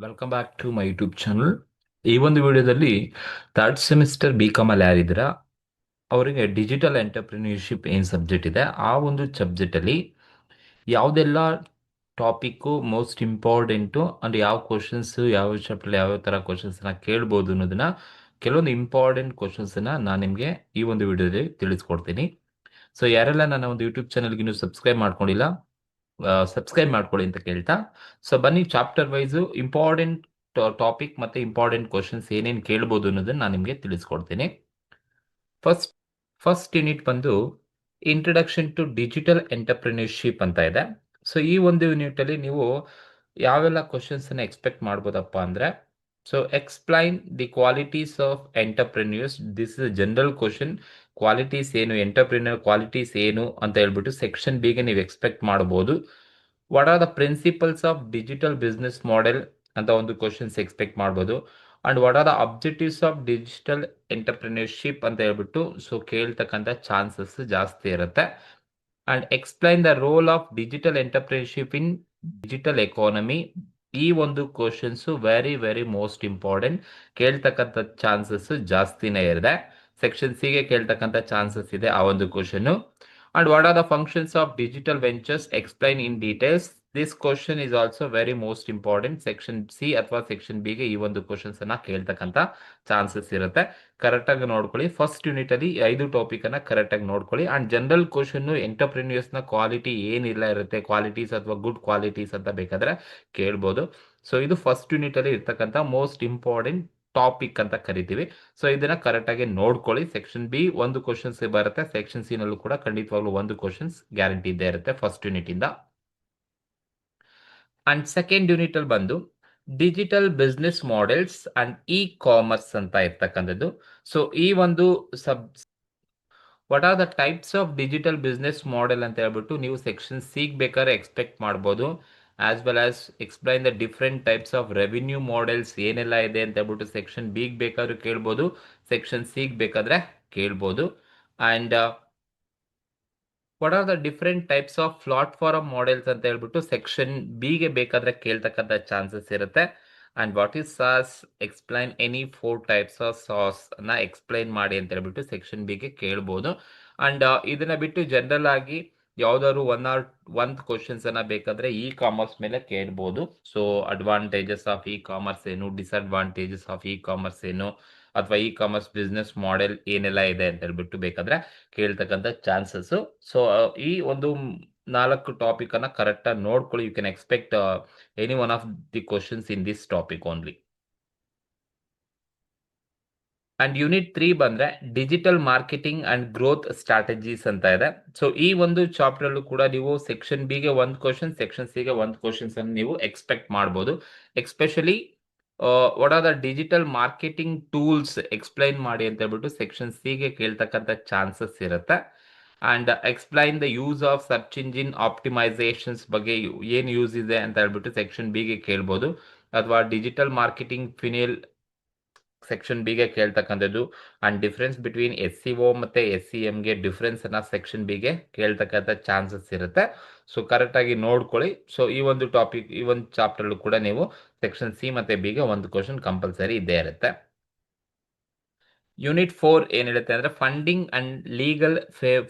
Welcome back to my YouTube channel. ಈ ಒಂದು ವಿಡಿಯೋದಲ್ಲಿ ಥರ್ಡ್ ಸೆಮಿಸ್ಟರ್ ಬಿ ಕಾಮ್ ಅಲ್ಲಿ ಯಾರಿದ್ದೀರಾ ಅವರಿಗೆ ಡಿಜಿಟಲ್ ಎಂಟರ್ಪ್ರಿನ್ಯೂರ್ಶಿಪ್ ಏನು ಸಬ್ಜೆಕ್ಟ್ ಇದೆ ಆ ಒಂದು ಸಬ್ಜೆಕ್ಟಲ್ಲಿ ಯಾವುದೆಲ್ಲ ಟಾಪಿಕ್ಕು ಮೋಸ್ಟ್ ಇಂಪಾರ್ಟೆಂಟು ಅಂಡ್ ಯಾವ ಕ್ವಶನ್ಸ್ ಯಾವ ಚಾಪ್ಟರ್ ಯಾವ ಥರ ಕ್ವಶನ್ಸ್ನ ಕೇಳ್ಬೋದು ಅನ್ನೋದನ್ನ ಕೆಲವೊಂದು ಇಂಪಾರ್ಟೆಂಟ್ ಕ್ವಶನ್ಸನ್ನ ನಾನು ನಿಮಗೆ ಈ ಒಂದು ವಿಡಿಯೋದಲ್ಲಿ ತಿಳಿಸ್ಕೊಡ್ತೀನಿ. ಸೊ ಯಾರೆಲ್ಲ ನನ್ನ ಒಂದು ಯೂಟ್ಯೂಬ್ ಚಾನಲ್ಗೆ ಇನ್ನೂ ಸಬ್ಸ್ಕ್ರೈಬ್ ಮಾಡ್ಕೊಂಡಿಲ್ಲ ಸಬ್ಸ್ಕ್ರೈಬ್ ಮಾಡ್ಕೊಳ್ಳಿ ಅಂತ ಕೇಳ್ತಾ, ಸೊ ಬನ್ನಿ ಚಾಪ್ಟರ್ ವೈಸು ಇಂಪಾರ್ಟೆಂಟ್ ಟಾಪಿಕ್ ಮತ್ತೆ ಇಂಪಾರ್ಟೆಂಟ್ ಕ್ವಶನ್ಸ್ ಏನೇನು ಕೇಳ್ಬೋದು ಅನ್ನೋದನ್ನ ನಾನು ನಿಮಗೆ ತಿಳಿಸ್ಕೊಡ್ತೀನಿ. ಫಸ್ಟ್ ಫಸ್ಟ್ ಯೂನಿಟ್ ಬಂದು ಇಂಟ್ರಡಕ್ಷನ್ ಟು ಡಿಜಿಟಲ್ ಎಂಟರ್ಪ್ರಿನರ್ಶಿಪ್ ಅಂತ ಇದೆ. ಸೊ ಈ ಒಂದು ಯೂನಿಟ್ ಅಲ್ಲಿ ನೀವು ಯಾವೆಲ್ಲ ಕ್ವಶನ್ಸ್ ಅನ್ನ ಎಕ್ಸ್ಪೆಕ್ಟ್ ಮಾಡ್ಬೋದಪ್ಪ ಅಂದ್ರೆ, so explain the qualities of entrepreneurs. This is general question. Qualities ಏನು, ಎಂಟರ್ಪ್ರಿನರ್ ಕ್ವಾಲಿಟೀಸ್ ಏನು ಅಂತ ಹೇಳ್ಬಿಟ್ಟು ಸೆಕ್ಷನ್ ಬಿಗೆ ನೀವು ಎಕ್ಸ್ಪೆಕ್ಟ್ ಮಾಡಬಹುದು. What are the principles of digital business model ಅಂತ ಒಂದು ಕ್ವಶನ್ಸ್ ಎಕ್ಸ್ಪೆಕ್ಟ್ ಮಾಡ್ಬೋದು. And what are the objectives of digital entrepreneurship ಅಂತ ಹೇಳ್ಬಿಟ್ಟು ಸೊ ಕೇಳ್ತಕ್ಕಂಥ ಚಾನ್ಸಸ್ ಜಾಸ್ತಿ ಇರುತ್ತೆ. And explain the role of digital entrepreneurship in digital economy. ಈ ಒಂದು questions very very most important, ಕೇಳ್ತಕ್ಕಂಥ chances ಜಾಸ್ತಿನೇ ಇದೆ. ಸೆಕ್ಷನ್ ಸಿ ಗೆ ಕೇಳ್ತಕ್ಕಂಥ ಚಾನ್ಸಸ್ ಇದೆ ಆ ಒಂದು question. And what are the functions of digital ventures? Explain in details. This question is also very most important. Section C ಅಥವಾ ಸೆಕ್ಷನ್ ಬಿ ಗೆ ಈ ಒಂದು ಕ್ವಶನ್ಸ್ ಅನ್ನ ಕೇಳ್ತಕ್ಕಂಥ ಚಾನ್ಸಸ್ ಇರುತ್ತೆ. ಕರೆಕ್ಟ್ ಆಗಿ ನೋಡ್ಕೊಳ್ಳಿ. ಫಸ್ಟ್ ಯೂನಿಟ್ ಅಲ್ಲಿ 5 ಟಾಪಿಕ್ ಅನ್ನ ಕರೆಕ್ಟ್ ಆಗಿ ನೋಡ್ಕೊಳ್ಳಿ. ಅಂಡ್ ಜನರಲ್ ಕ್ವಶನ್ ಎಂಟರ್ಪ್ರಿನ್ಯೂರ್ಸ್ ನ ಕ್ವಾಲಿಟಿ ಏನಿಲ್ಲ ಇರುತ್ತೆ, ಕ್ವಾಲಿಟೀಸ್ ಅಥವಾ ಗುಡ್ ಕ್ವಾಲಿಟೀಸ್ ಅಂತ ಬೇಕಾದ್ರೆ ಕೇಳ್ಬೋದು. ಸೊ ಇದು ಫಸ್ಟ್ ಯೂನಿಟ್ ಅಲ್ಲಿ ಇರ್ತಕ್ಕಂಥ ಮೋಸ್ಟ್ ಇಂಪಾರ್ಟೆಂಟ್ ಟಾಪಿಕ್ ಅಂತ ಕರಿತೀವಿ. ಸೊ ಇದನ್ನ ಕರೆಕ್ಟ್ ಆಗಿ ನೋಡ್ಕೊಳ್ಳಿ. ಸೆಕ್ಷನ್ ಬಿ ಒಂದು ಕ್ವಶನ್ಸ್ ಬರುತ್ತೆ, ಸೆಕ್ಷನ್ ಸಿ ನಲ್ಲೂ ಕೂಡ ಖಂಡಿತವಾಗ್ಲೂ ಒಂದು ಕ್ವಶನ್ಸ್ ಗ್ಯಾರಂಟಿ ಇದ್ದೇ ಇರುತ್ತೆ ಫಸ್ಟ್ ಯೂನಿಟ್ ಇಂದ. ಅಂಡ್ ಸೆಕೆಂಡ್ ಯೂನಿಟ್ ಅಲ್ಲಿ ಬಂದು digital business models and E commerce ಅಂತ ಇರ್ತಕ್ಕಂಥದ್ದು. ಸೊ ಈ ಒಂದು what are the types of digital business model ಅಂತ ಹೇಳ್ಬಿಟ್ಟು ನೀವು ಸೆಕ್ಷನ್ ಸಿ ಬೇಕಾದ್ರೆ ಎಕ್ಸ್ಪೆಕ್ಟ್ ಮಾಡ್ಬೋದು. As well as explain the different types of revenue models ಏನೆಲ್ಲ ಇದೆ ಅಂತ ಹೇಳ್ಬಿಟ್ಟು ಸೆಕ್ಷನ್ ಬಿ ಬೇಕಾದ್ರೂ ಕೇಳ್ಬೋದು, ಸೆಕ್ಷನ್ ಸಿ ಬೇಕಾದ್ರೆ ಕೇಳ್ಬೋದು. And what are the different types of platform models ಅಂತ ಹೇಳ್ಬಿಟ್ಟು ಸೆಕ್ಷನ್ ಬಿ ಗೆ ಬೇಕಾದ್ರೆ ಕೇಳ್ತಕ್ಕಂಥ ಚಾನ್ಸಸ್ ಇರುತ್ತೆ. And what is sauce, explain any 4 types of sauce ನ ಎಕ್ಸ್ಪ್ಲೈನ್ ಮಾಡಿ ಅಂತ ಹೇಳ್ಬಿಟ್ಟು ಸೆಕ್ಷನ್ ಬಿ ಗೆ ಕೇಳ್ಬೋದು. ಅಂಡ್ ಇದನ್ನ ಬಿಟ್ಟು ಜನರಲ್ ಆಗಿ ಯಾವ್ದಾದ್ರು ಒಂದು ಕ್ವಶನ್ಸ್ ಅನ್ನ ಬೇಕಾದ್ರೆ ಇ ಕಾಮರ್ಸ್ ಮೇಲೆ ಕೇಳ್ಬೋದು. So advantages of E commerce ಏನು, ಡಿಸ್ಅಡ್ವಾಂಟೇಜಸ್ ಆಫ್ ಇ ಕಾಮರ್ಸ್ ಏನು, ಅಥವಾ ಇ ಕಾಮರ್ಸ್ ಬಿಸ್ನೆಸ್ ಮಾಡೆಲ್ ಏನೆಲ್ಲ ಇದೆ ಅಂತ ಹೇಳ್ಬಿಟ್ಟು ಬೇಕಾದ್ರೆ ಕೇಳ್ತಕ್ಕಂಥ ಚಾನ್ಸಸ್. ಸೊ ಈ ಒಂದು 4 ಟಾಪಿಕ್ ಅನ್ನ ಕರೆಕ್ಟ್ ಆಗಿ ನೋಡ್ಕೊಳ್ಳಿ. You can expect any one of the questions in this topic only. And unit 3 ಬಂದ್ರೆ digital marketing and growth strategies ಅಂತ ಇದೆ. ಸೊ ಈ ಒಂದು ಚಾಪ್ಟರ್ ಅಲ್ಲೂ ಕೂಡ ನೀವು ಸೆಕ್ಷನ್ ಬಿ ಗೆ ಒಂದು ಕ್ವಶನ್, ಸೆಕ್ಷನ್ ಸಿ ಗೆ ಒಂದು ಕ್ವಶನ್ಸ್ ಅನ್ನು ನೀವು ಎಕ್ಸ್ಪೆಕ್ಟ್ ಮಾಡಬಹುದು. Especially what are the digital marketing tools explain ಮಾಡಿ ಅಂತ ಹೇಳ್ಬಿಟ್ಟು ಸೆಕ್ಷನ್ ಸಿ ಗೆ ಕೇಳ್ತಕ್ಕಂಥ ಚಾನ್ಸಸ್ ಇರುತ್ತೆ. And explain the use of search engine optimisations ಬಗ್ಗೆ ಏನು ಯೂಸ್ ಇದೆ ಅಂತ ಹೇಳ್ಬಿಟ್ಟು ಸೆಕ್ಷನ್ ಬಿ ಗೆ ಕೇಳ್ಬೋದು. ಅಥವಾ digital marketing funnel section B ಗೆ ಕೇಳ್ತಕ್ಕಂಥದ್ದು. And difference between S C O ಮತ್ತೆ ಎಸ್ ಸಿ ಎಂ ಗೆ ಡಿಫ್ರೆನ್ಸ್ ಅನ್ನ ಸೆಕ್ಷನ್ ಬಿ ಗೆ ಕೇಳ್ತಕ್ಕಂಥ ಚಾನ್ಸಸ್ ಇರುತ್ತೆ. ಸೊ ಕರೆಕ್ಟ್ ಆಗಿ ನೋಡ್ಕೊಳ್ಳಿ. ಸೊ ಈ ಒಂದು ಟಾಪಿಕ್, ಈ ಒಂದು ಚಾಪ್ಟರ್ ಕೂಡ ನೀವು ಸೆಕ್ಷನ್ ಸಿ ಮತ್ತೆ ಬಿ ಗೆ ಒಂದು ಕ್ವಶನ್ ಕಂಪಲ್ಸರಿ ಇದ್ದೇ ಇರುತ್ತೆ. ಯೂನಿಟ್ 4 ಏನ್ ಹೇಳುತ್ತೆ ಅಂದ್ರೆ funding and legal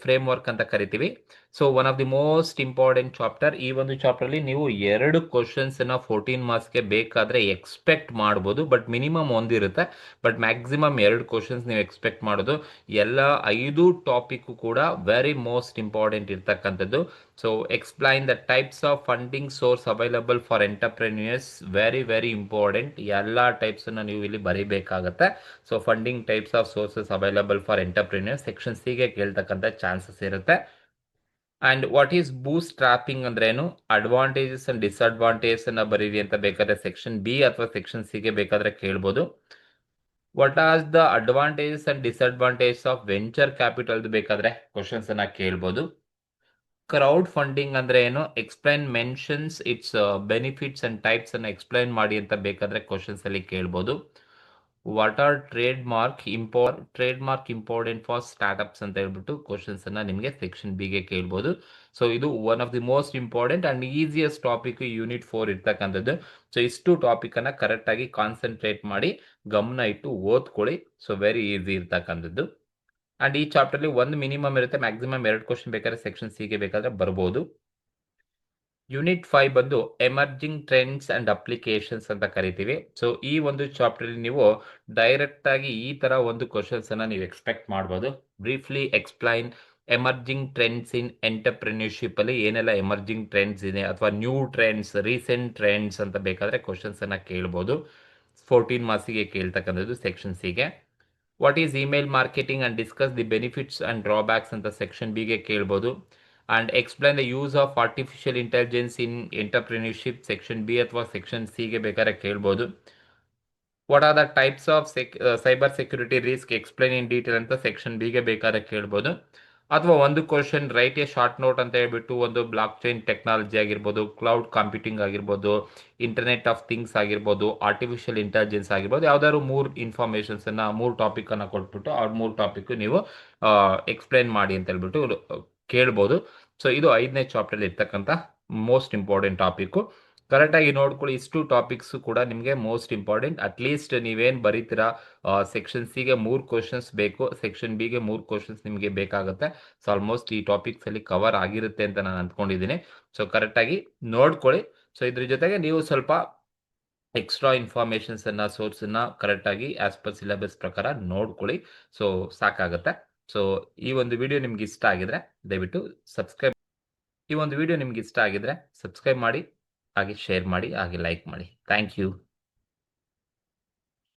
frame work ಅಂತ ಕರಿತೀವಿ. So one of the most important chapter. ಈ ಒಂದು ಚಾಪ್ಟರ್ ಅಲ್ಲಿ ನೀವು 2 ಕ್ವಶನ್ಸ್ 14 ಮಾರ್ಕ್ಸ್ ಗೆ ಬೇಕಾದ್ರೆ ಎಕ್ಸ್ಪೆಕ್ಟ್ ಮಾಡಬಹುದು. ಬಟ್ ಮಿನಿಮಮ್ ಒಂದಿರುತ್ತೆ, ಬಟ್ ಮ್ಯಾಕ್ಸಿಮಮ್ 2 ಕ್ವಶನ್ಸ್ ನೀವು ಎಕ್ಸ್ಪೆಕ್ಟ್ ಮಾಡೋದು. ಎಲ್ಲ 5 ಟಾಪಿಕ್ ಕೂಡ ವೆರಿ ಮೋಸ್ಟ್ ಇಂಪಾರ್ಟೆಂಟ್ ಇರ್ತಕ್ಕಂಥದ್ದು. So explain the types of funding source available for entrepreneurs. Very very important. ಎಲ್ಲ ಟೈಪ್ಸ್ ಅನ್ನ ನೀವು ಇಲ್ಲಿ ಬರೀಬೇಕಾಗತ್ತೆ. So funding types of sources available for entrepreneurs section C ಗೆ ಕೇಳ್ತಕ್ಕಂಥ ಚಾನ್ಸಸ್ ಇರುತ್ತೆ. And what is bootstrapping ಅಂದ್ರೆ ಏನು, ಅಡ್ವಾಂಟೇಜಸ್ ಅಂಡ್ ಡಿಸ್ಅಡ್ವಾಂಟೇಜಸ್ ಅನ್ನ ಬರೀರಿ ಅಂತ ಬೇಕಾದ್ರೆ ಸೆಕ್ಷನ್ ಬಿ ಅಥವಾ ಸೆಕ್ಷನ್ ಸಿ ಗೆ ಬೇಕಾದ್ರೆ ಕೇಳ್ಬೋದು. What are the advantages and disadvantages of venture capital ಬೇಕಾದ್ರೆ ಕ್ವಶನ್ಸ್ ಅನ್ನ ಕೇಳ್ಬೋದು. ಕ್ರೌಡ್ ಫಂಡಿಂಗ್ ಅಂದ್ರೆ ಏನು, explain mentions it's benefits and types ಅನ್ನ ಎಕ್ಸ್ಪ್ಲೈನ್ ಮಾಡಿ ಅಂತ ಬೇಕಾದ್ರೆ ಕ್ವಶನ್ಸ್ ಅಲ್ಲಿ ಕೇಳ್ಬೋದು. What R trade mark important for startups ಅಂತ ಹೇಳ್ಬಿಟ್ಟು ಕ್ವಶನ್ಸ್ ಅನ್ನ ನಿಮಗೆ ಸೆಕ್ಷನ್ ಬಿ ಗೆ ಕೇಳ್ಬೋದು. ಸೊ ಇದು one of the most important and easiest topic unit 4 ಇರ್ತಕ್ಕಂಥದ್ದು. ಸೊ ಇಷ್ಟು ಟಾಪಿಕ್ ಅನ್ನ ಕರೆಕ್ಟ್ ಆಗಿ ಕಾನ್ಸಂಟ್ರೇಟ್ ಮಾಡಿ ಗಮನ ಇಟ್ಟು ಓದ್ಕೊಳ್ಳಿ. ಸೊ ವೆರಿ ಈಸಿ ಇರ್ತಕ್ಕಂಥದ್ದು. ಅಂಡ್ ಈ ಚಾಪ್ಟರ್ಲಿ ಒಂದು ಮಿನಿಮಮ್ ಇರುತ್ತೆ, ಮ್ಯಾಕ್ಸಿಮಮ್ 2 ಕ್ವಶನ್ ಬೇಕಾದ್ರೆ ಸೆಕ್ಷನ್ ಸಿ ಗೆ ಬೇಕಾದ್ರೆ ಬರ್ಬೋದು. ಯೂನಿಟ್ 5 ಬಂದು ಎಮರ್ಜಿಂಗ್ ಟ್ರೆಂಡ್ಸ್ ಅಂಡ್ ಅಪ್ಲಿಕೇಶನ್ಸ್ ಅಂತ ಕರಿತೀವಿ. ಸೊ ಈ ಒಂದು ಚಾಪ್ಟರ್ ನೀವು ಡೈರೆಕ್ಟ್ ಆಗಿ ಈ ತರ ಒಂದು ಕ್ವಶನ್ಸ್ ಅನ್ನ ನೀವು ಎಕ್ಸ್ಪೆಕ್ಟ್ ಮಾಡಬಹುದು. Briefly explain emerging trends in entrepreneurship ಅಲ್ಲಿ ಏನೆಲ್ಲ ಎಮರ್ಜಿಂಗ್ ಟ್ರೆಂಡ್ಸ್ ಇದೆ ಅಥವಾ ನ್ಯೂ ಟ್ರೆಂಡ್ಸ್, ರೀಸೆಂಟ್ ಟ್ರೆಂಡ್ಸ್ ಅಂತ ಬೇಕಾದ್ರೆ ಕ್ವಶನ್ಸ್ ಅನ್ನ ಕೇಳಬಹುದು. 14 ಮಾರ್ಕ್ಸಿಗೆ ಕೇಳ್ತಕ್ಕಂಥದ್ದು ಸೆಕ್ಷನ್ ಸಿ ಗೆ. What is email marketing and discuss the benefits and drawbacks ಅಂತ ಸೆಕ್ಷನ್ ಬಿ ಗೆ ಕೇಳ್ಬೋದು. And explain the use of artificial intelligence in entrepreneurship section B ಅಥವಾ ಸೆಕ್ಷನ್ ಸಿ ಗೆ ಬೇಕಾದ್ರೆ ಕೇಳ್ಬೋದು. What are the types of cyber security risk explain in detail ಅಂತ section B ಗೆ ಬೇಕಾದ್ರೆ ಕೇಳ್ಬೋದು. ಅಥವಾ ಒಂದು question write a short note ಅಂತ ಹೇಳ್ಬಿಟ್ಟು ಒಂದು ಬ್ಲಾಕ್ ಚೈನ್ ಟೆಕ್ನಾಲಜಿ ಆಗಿರ್ಬೋದು, ಕ್ಲೌಡ್ ಕಂಪ್ಯೂಟಿಂಗ್ ಆಗಿರ್ಬೋದು, ಇಂಟರ್ನೆಟ್ ಆಫ್ ಥಿಂಗ್ಸ್ ಆಗಿರ್ಬೋದು, ಆರ್ಟಿಫಿಷಿಯಲ್ ಇಂಟೆಲಿಜೆನ್ಸ್ ಆಗಿರ್ಬೋದು, ಯಾವ್ದಾದ್ರು 3 ಇನ್ಫಾರ್ಮೇಶನ್ಸ್ ಅನ್ನ 3 ಟಾಪಿಕ್ ಅನ್ನ ಕೊಟ್ಬಿಟ್ಟು ಆ 3 ಟಾಪಿಕ್ ನೀವು ಎಕ್ಸ್ಪ್ಲೈನ್ ಮಾಡಿ ಅಂತ ಹೇಳ್ಬಿಟ್ಟು ಕೇಳ್ಬೋದು. ಸೊ ಇದು 5ನೇ ಚಾಪ್ಟರ್ ಇರ್ತಕ್ಕಂಥ ಮೋಸ್ಟ್ ಇಂಪಾರ್ಟೆಂಟ್ ಟಾಪಿಕ್. ಕರೆಕ್ಟ್ ಆಗಿ ನೋಡ್ಕೊಳ್ಳಿ. ಇಷ್ಟು ಟಾಪಿಕ್ಸ್ ಕೂಡ ನಿಮಗೆ ಮೋಸ್ಟ್ ಇಂಪಾರ್ಟೆಂಟ್. ಅಟ್ಲೀಸ್ಟ್ ನೀವೇನ್ ಬರೀತೀರಾ ಸೆಕ್ಷನ್ ಸಿ ಗೆ 3 ಕ್ವಶನ್ಸ್ ಬೇಕು, ಸೆಕ್ಷನ್ ಬಿ ಗೆ 3 ಕ್ವಶನ್ಸ್ ನಿಮಗೆ ಬೇಕಾಗುತ್ತೆ. ಸೊ ಆಲ್ಮೋಸ್ಟ್ ಈ ಟಾಪಿಕ್ಸ್ ಅಲ್ಲಿ ಕವರ್ ಆಗಿರುತ್ತೆ ಅಂತ ನಾನು ಅಂದ್ಕೊಂಡಿದ್ದೀನಿ. ಸೊ ಕರೆಕ್ಟ್ ಆಗಿ ನೋಡ್ಕೊಳ್ಳಿ. ಸೊ ಇದ್ರ ಜೊತೆಗೆ ನೀವು ಸ್ವಲ್ಪ ಎಕ್ಸ್ಟ್ರಾ ಇನ್ಫಾರ್ಮೇಶನ್ಸ್ ಅನ್ನ ಸೋರ್ಸ್ ಅನ್ನ ಕರೆಕ್ಟ್ ಆಗಿ ಆಸ್ ಪರ್ ಸಿಲೆಬಸ್ ಪ್ರಕಾರ ನೋಡ್ಕೊಳ್ಳಿ. ಸೊ ಸಾಕಾಗುತ್ತೆ. ಸೊ ಈ ಒಂದು ವಿಡಿಯೋ ನಿಮ್ಗೆ ಇಷ್ಟ ಆಗಿದ್ರೆ ದಯವಿಟ್ಟು ಸಬ್ಸ್ಕ್ರೈಬ್. ಈ ಒಂದು ವಿಡಿಯೋ ನಿಮ್ಗೆ ಇಷ್ಟ ಆಗಿದ್ರೆ ಸಬ್ಸ್ಕ್ರೈಬ್ ಮಾಡಿ, ಹಾಗೆ ಶೇರ್ ಮಾಡಿ, ಹಾಗೆ ಲೈಕ್ ಮಾಡಿ. Thank you.